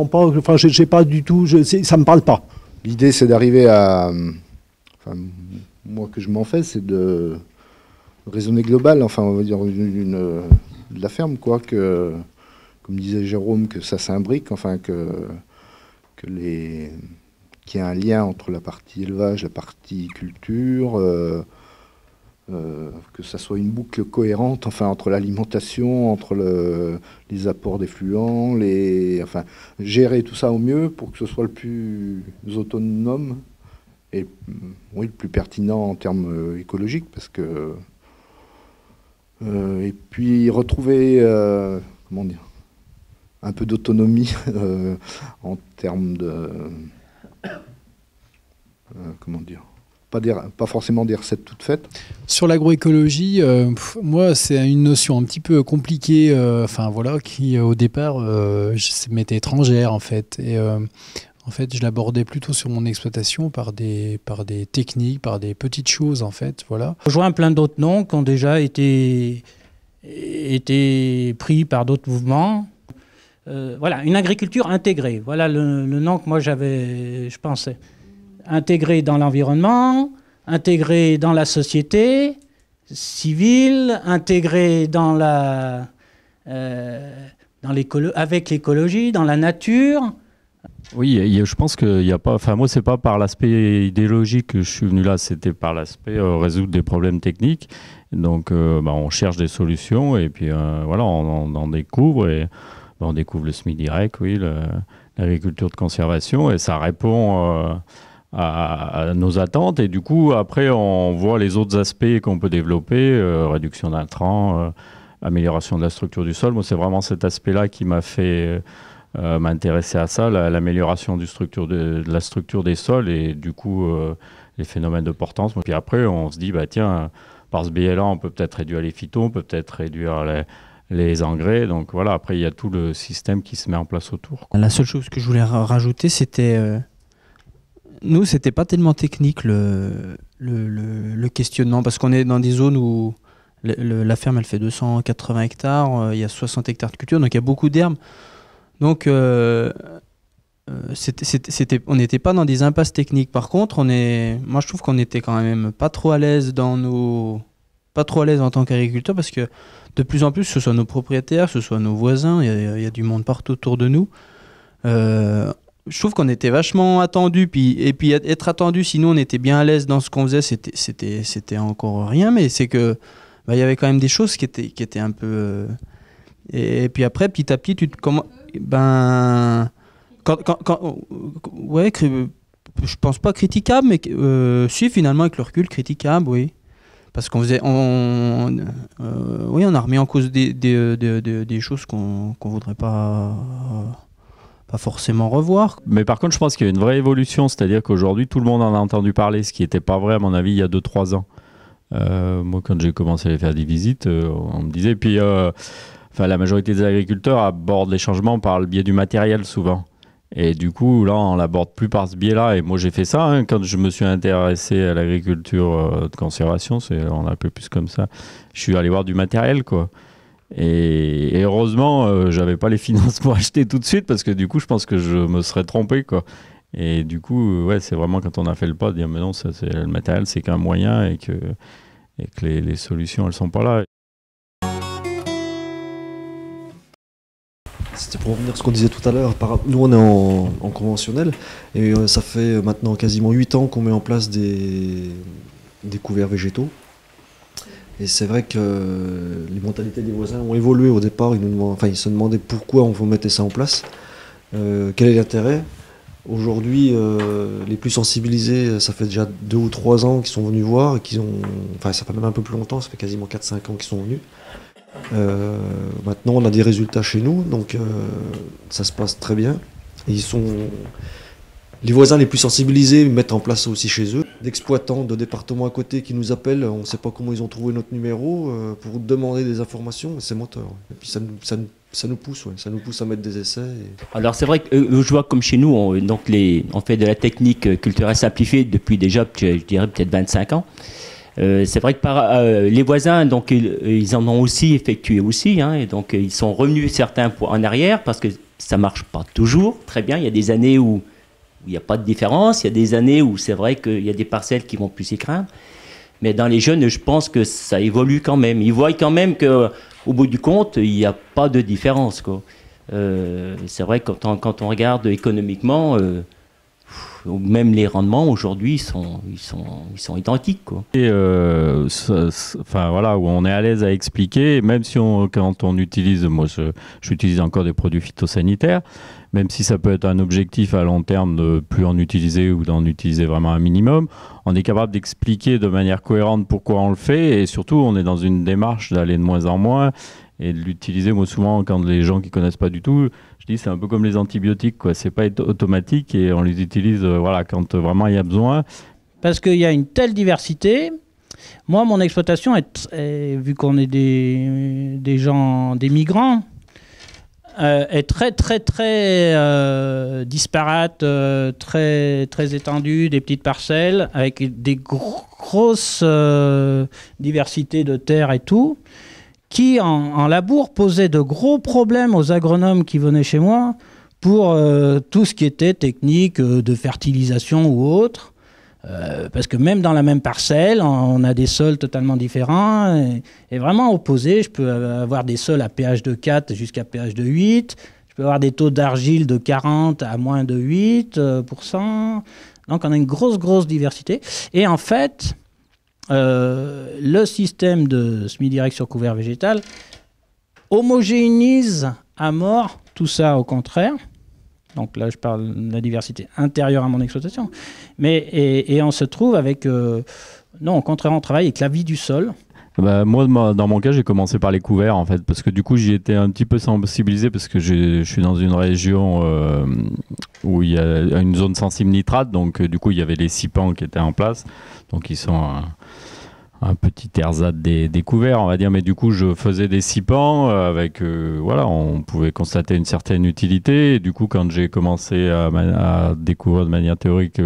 comprends pas. Enfin, j'ai pas du tout. Ça me parle pas. L'idée, c'est d'arriver à. Enfin, moi, que je m'en fais, c'est de raisonner global. Enfin, on va dire de la ferme, quoi. Que, comme disait Jérôme, que ça s'imbrique. Enfin, qu'il y ait un lien entre la partie élevage, la partie culture. Que ça soit une boucle cohérente, enfin, entre l'alimentation, entre les apports d'effluents, enfin, gérer tout ça au mieux pour que ce soit le plus autonome et oui, le plus pertinent en termes écologiques, parce que et puis retrouver comment dire, un peu d'autonomie en termes de comment dire, pas forcément des recettes toutes faites. Sur l'agroécologie, moi, c'est une notion un petit peu compliquée, enfin voilà, qui au départ m'était étrangère en fait. Et en fait, je l'abordais plutôt sur mon exploitation par des techniques, par des petites choses en fait, voilà. Je rejoins plein d'autres noms qui ont déjà été pris par d'autres mouvements. Voilà, une agriculture intégrée. Voilà le nom que moi je pensais. Intégré dans l'environnement, intégré dans la société civile, intégré avec l'écologie, dans la nature. Oui, je pense qu'il n'y a pas. Enfin, moi, c'est pas par l'aspect idéologique que je suis venu là, c'était par l'aspect résoudre des problèmes techniques. Donc, on cherche des solutions et puis voilà, on en découvre et on découvre le SMI direct, oui, l'agriculture de conservation, et ça répond à nos attentes, et du coup après on voit les autres aspects qu'on peut développer, réduction d'intrants, amélioration de la structure du sol. Moi, c'est vraiment cet aspect-là qui m'a fait m'intéresser à ça, l'amélioration de la structure des sols et du coup les phénomènes de portance. Puis après on se dit bah tiens, par ce biais-là on peut peut-être réduire les phytos, on peut peut-être réduire les engrais. Donc voilà, après il y a tout le système qui se met en place autour, quoi. La seule chose que je voulais rajouter, c'était nous, c'était pas tellement technique le questionnement, parce qu'on est dans des zones où la ferme elle fait 280 hectares, il y a 60 hectares de culture, donc il y a beaucoup d'herbes. Donc on n'était pas dans des impasses techniques. Par contre, moi je trouve qu'on était quand même pas trop à l'aise pas trop à l'aise en tant qu'agriculteur, parce que de plus en plus, que ce soit nos propriétaires, que ce soit nos voisins, il y a du monde partout autour de nous. Je trouve qu'on était vachement attendus, et puis être attendu, sinon on était bien à l'aise dans ce qu'on faisait, c'était encore rien, mais c'est que il y avait quand même des choses qui étaient un peu et puis après petit à petit ouais, je pense pas critiquable, mais si, finalement avec le recul critiquable, oui, parce qu'on faisait oui, on a remis en cause des choses qu'on voudrait pas forcément revoir. Mais par contre, je pense qu'il y a une vraie évolution, c'est-à-dire qu'aujourd'hui, tout le monde en a entendu parler, ce qui n'était pas vrai, à mon avis, il y a 2-3 ans. Moi, quand j'ai commencé à faire des visites, on me disait... Puis, la majorité des agriculteurs abordent les changements par le biais du matériel, souvent. Et du coup, là, on l'aborde plus par ce biais-là. Et moi, j'ai fait ça, hein, quand je me suis intéressé à l'agriculture de conservation, on a un peu plus comme ça. Je suis allé voir du matériel, quoi. Et heureusement, j'avais pas les finances pour acheter tout de suite, parce que du coup, je pense que je me serais trompé, quoi. Et du coup, ouais, c'est vraiment quand on a fait le pas de dire, mais non, le matériel, c'est qu'un moyen, et que les solutions, elles sont pas là. C'était pour revenir à ce qu'on disait tout à l'heure. Nous, on est en conventionnel, et ça fait maintenant quasiment 8 ans qu'on met en place des couverts végétaux. Et c'est vrai que les mentalités des voisins ont évolué. Au départ, ils se demandaient pourquoi on mettait ça en place, quel est l'intérêt. Aujourd'hui, les plus sensibilisés, ça fait déjà 2 ou 3 ans qu'ils sont venus voir, et ça fait même un peu plus longtemps, ça fait quasiment 4-5 ans qu'ils sont venus. Maintenant, on a des résultats chez nous, donc ça se passe très bien. Et les voisins les plus sensibilisés mettent en place aussi chez eux. D'exploitants de départements à côté qui nous appellent, on ne sait pas comment ils ont trouvé notre numéro, pour demander des informations, c'est moteur. Et puis ça nous pousse, ouais. Ça nous pousse à mettre des essais. Alors c'est vrai que je vois comme chez nous, on fait de la technique culturelle simplifiée depuis déjà, je dirais peut-être 25 ans. C'est vrai que les voisins, donc ils en ont aussi effectué aussi, hein, et donc ils sont revenus certains en arrière, parce que ça marche pas toujours très bien. Il y a des années où il n'y a pas de différence. Il y a des années où c'est vrai qu'il y a des parcelles qui vont plus s'y craindre. Mais dans les jeunes, je pense que ça évolue quand même. Ils voient quand même qu'au bout du compte, il n'y a pas de différence, quoi. C'est vrai que quand on regarde économiquement, même les rendements aujourd'hui ils sont identiques, quoi. Et enfin voilà, où on est à l'aise à expliquer, même si quand on utilise, moi j'utilise encore des produits phytosanitaires, même si ça peut être un objectif à long terme de plus en utiliser ou d'en utiliser vraiment un minimum, on est capable d'expliquer de manière cohérente pourquoi on le fait, et surtout on est dans une démarche d'aller de moins en moins et de l'utiliser. Moi souvent quand les gens qui connaissent pas du tout, je dis c'est un peu comme les antibiotiques, quoi. C'est pas automatique et on les utilise voilà, quand vraiment il y a besoin. Parce qu'il y a une telle diversité. Moi, mon exploitation, vu qu'on est des gens, des migrants, est très, très, très disparate, très, très étendue, des petites parcelles, avec des grosses diversités de terres et tout, qui, en labour, posait de gros problèmes aux agronomes qui venaient chez moi pour tout ce qui était technique de fertilisation ou autre. Parce que même dans la même parcelle, on a des sols totalement différents et vraiment opposés. Je peux avoir des sols à pH de 4 jusqu'à pH de 8. Je peux avoir des taux d'argile de 40 à moins de 8%. Donc on a une grosse diversité. Et en fait, le système de semi-direct sur couvert végétal homogénise à mort tout ça, au contraire. Donc là, je parle de la diversité intérieure à mon exploitation. Et on se trouve avec... non, au contraire, on travaille avec la vie du sol. Bah, moi, dans mon cas, j'ai commencé par les couverts, en fait, parce que du coup, j'y étais un petit peu sensibilisé, parce que je suis dans une région où il y a une zone sensible nitrate, donc du coup, il y avait les sipans qui étaient en place, donc ils sont... un petit ersatz des couverts, on va dire, mais du coup je faisais des sipans avec, voilà, on pouvait constater une certaine utilité, et du coup quand j'ai commencé à découvrir de manière théorique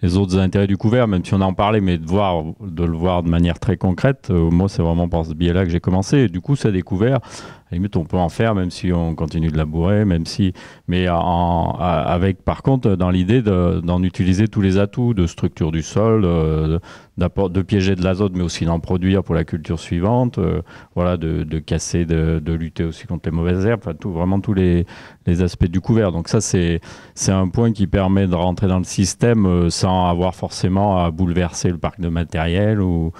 les autres intérêts du couvert, même si on en parlait, mais de le voir de manière très concrète, moi c'est vraiment par ce biais-là que j'ai commencé, et du coup ça découvert. À la limite, on peut en faire, même si on continue de labourer, mais avec, par contre, dans l'idée d'en utiliser tous les atouts de structure du sol, de piéger de l'azote, mais aussi d'en produire pour la culture suivante, voilà, de casser, de lutter aussi contre les mauvaises herbes, enfin, vraiment tous les aspects du couvert. Donc ça, c'est un point qui permet de rentrer dans le système sans avoir forcément à bouleverser le parc de matériel ou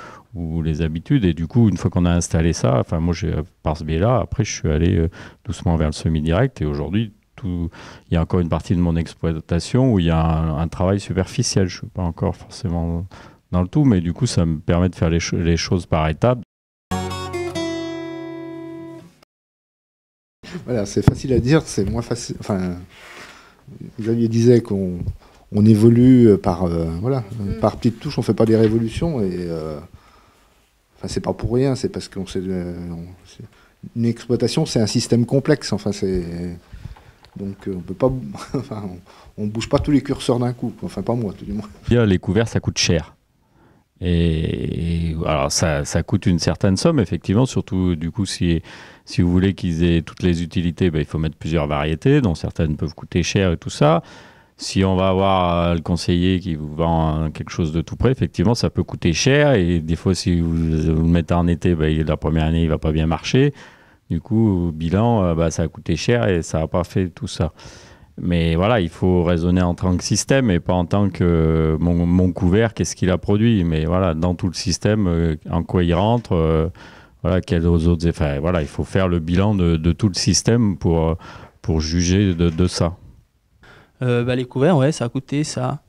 les habitudes. Et du coup, une fois qu'on a installé ça, enfin moi, par ce biais-là, après, je suis allé doucement vers le semi-direct. Et aujourd'hui, il y a encore une partie de mon exploitation où il y a un travail superficiel. Je ne suis pas encore forcément dans le tout, mais du coup, ça me permet de faire les choses par étapes. Voilà, c'est facile à dire, c'est moins facile. Enfin, Xavier disait qu'on évolue par petites touches, on ne fait pas des révolutions. Et enfin, c'est pas pour rien, c'est parce qu'on une exploitation, c'est un système complexe. Enfin, donc on peut pas, enfin, on bouge pas tous les curseurs d'un coup. Enfin, pas moi, tout du moins. Les couverts, ça coûte cher. Et alors ça coûte une certaine somme, effectivement, surtout du coup si vous voulez qu'ils aient toutes les utilités, il faut mettre plusieurs variétés, dont certaines peuvent coûter cher et tout ça. Si on va avoir le conseiller qui vous vend quelque chose de tout près, effectivement, ça peut coûter cher. Et des fois, si vous le mettez en été, la première année, il ne va pas bien marcher. Du coup, au bilan, ça a coûté cher et ça n'a pas fait tout ça. Mais voilà, il faut raisonner en tant que système et pas en tant que mon couvert, qu'est-ce qu'il a produit. Mais voilà, dans tout le système, en quoi il rentre, voilà, quels autres effets. Voilà, il faut faire le bilan de tout le système pour juger de ça. Les couverts, ouais, ça a coûté ça.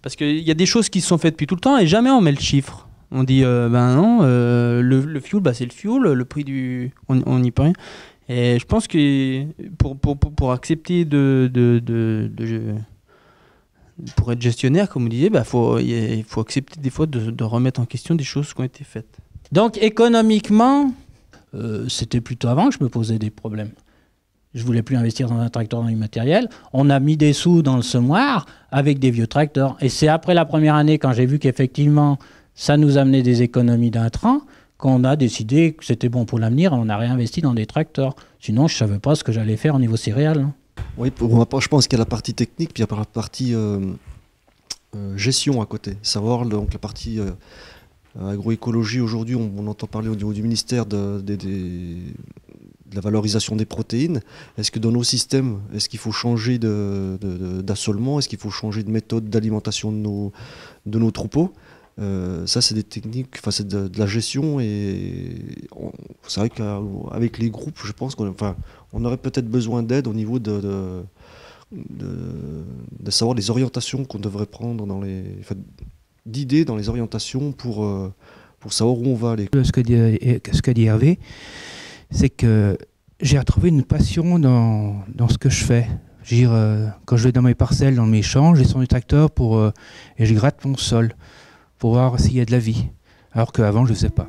Parce qu'il y a des choses qui se sont faites depuis tout le temps et jamais on met le chiffre. On dit, non, le fuel, c'est le fuel, le prix du... On n'y peut rien. Et je pense que pour accepter pour être gestionnaire, comme vous disiez, il faut accepter des fois de remettre en question des choses qui ont été faites. Donc économiquement, c'était plutôt avant que je me posais des problèmes. Je ne voulais plus investir dans un tracteur, dans du matériel. On a mis des sous dans le semoir avec des vieux tracteurs. Et c'est après la première année, quand j'ai vu qu'effectivement, ça nous amenait des économies d'intrants, qu'on a décidé que c'était bon pour l'avenir, on a réinvesti dans des tracteurs. Sinon, je ne savais pas ce que j'allais faire au niveau céréales. Oui, pour ma part, je pense qu'il y a la partie technique, puis il y a la partie gestion à côté. Savoir donc, la partie agroécologie, aujourd'hui, on entend parler au niveau du ministère de la valorisation des protéines. Est-ce que dans nos systèmes, est-ce qu'il faut changer d'assolement? Est-ce qu'il faut changer de méthode d'alimentation de nos troupeaux? Ça, c'est des techniques, enfin, c'est de la gestion, et c'est vrai qu'avec les groupes, je pense qu'on aurait peut-être besoin d'aide au niveau de savoir les orientations qu'on devrait prendre d'idées dans les orientations pour savoir où on va aller. Ce que dit Hervé, c'est que j'ai retrouvé une passion dans ce que je fais. Je veux dire, quand je vais dans mes parcelles, dans mes champs, je descends du tracteur et je gratte mon sol pour voir s'il y a de la vie, alors qu'avant je ne faisais pas.